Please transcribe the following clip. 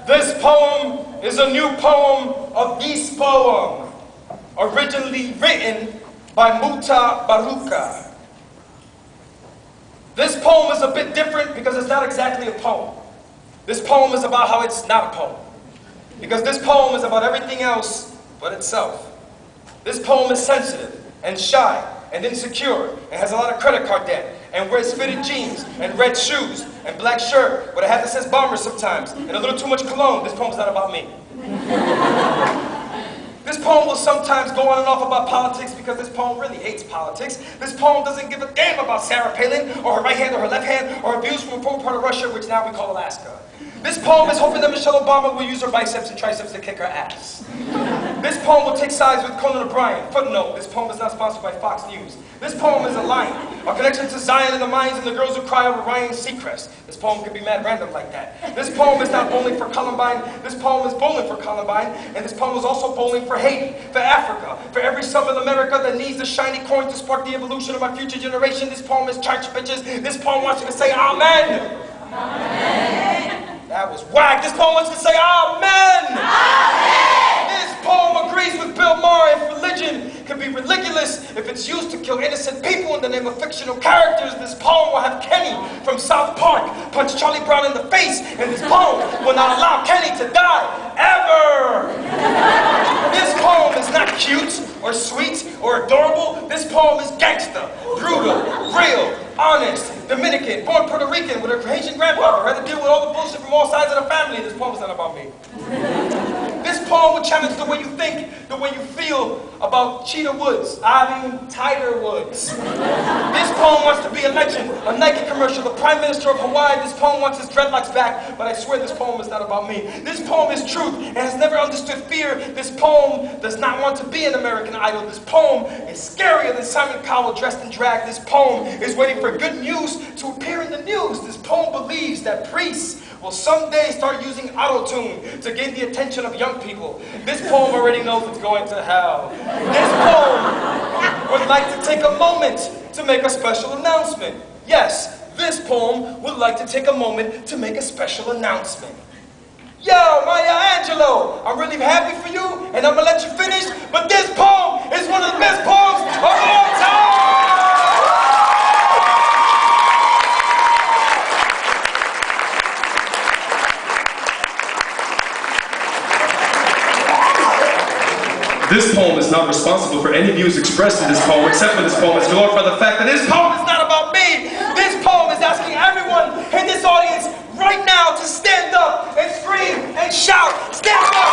This poem is a new poem of this poem, originally written by Muta Baruka. This poem is a bit different because it's not exactly a poem. This poem is about how it's not a poem. Because this poem is about everything else but itself. This poem is sensitive and shy and insecure and has a lot of credit card debt and wears fitted jeans and red shoes and black shirt with a hat that says bomber sometimes and a little too much cologne. This poem's not about me. This poem will sometimes go on and off about politics because this poem really hates politics. This poem doesn't give a damn about Sarah Palin or her right hand or her left hand or abuse from a poor part of Russia, which now we call Alaska. This poem is hoping that Michelle Obama will use her biceps and triceps to kick her ass. This poem will take sides with Conan O'Brien. Footnote, this poem is not sponsored by Fox News. This poem is a line, a connection to Zion and the minds and the girls who cry over Ryan Seacrest. This poem could be mad random like that. This poem is not bowling for Columbine, this poem is bowling for Columbine, and this poem is also bowling for Haiti, for Africa, for every son of America that needs the shiny coin to spark the evolution of our future generation. This poem is church bitches. This poem wants you to say amen. Amen. That was whack. This poem wants you to say amen. Amen. This poem agrees with Bill Maher if religion can be ridiculous if it's used to kill innocent people in the name of fictional characters. This poem will have Kenny from South Park punch Charlie Brown in the face, and this poem will not allow Kenny to die ever. This poem is not cute or sweet or adorable. This poem is gangster, brutal, real, honest, Dominican, born Puerto Rican with a Haitian grandfather, had to deal with all the bullshit from all sides of the family. This poem is not about me. This poem would challenge the way you think, the way you feel about Cheetah Woods, Tiger Woods. This poem wants to be a legend, a Nike commercial, the Prime Minister of Hawaii. This poem wants his dreadlocks back, but I swear this poem is not about me. This poem is truth and has never understood fear. This poem does not want to be an American Idol. This poem is scarier than Simon Cowell dressed in drag. This poem is waiting for good news to appear in the news. This poem believes that priests will someday start using auto-tune to gain the attention of young people. This poem already knows it's going to hell. This poem would like to take a moment to make a special announcement. Yes, this poem would like to take a moment to make a special announcement. Yo, Maya Angelou, I'm really happy for you, and I'm gonna let you finish, but this poem is one of the best poems of all time! This poem is not responsible for any views expressed in this poem, except for this poem is glorify the fact that this poem is not about me. This poem is asking everyone in this audience right now to stand up and scream and shout, stand up!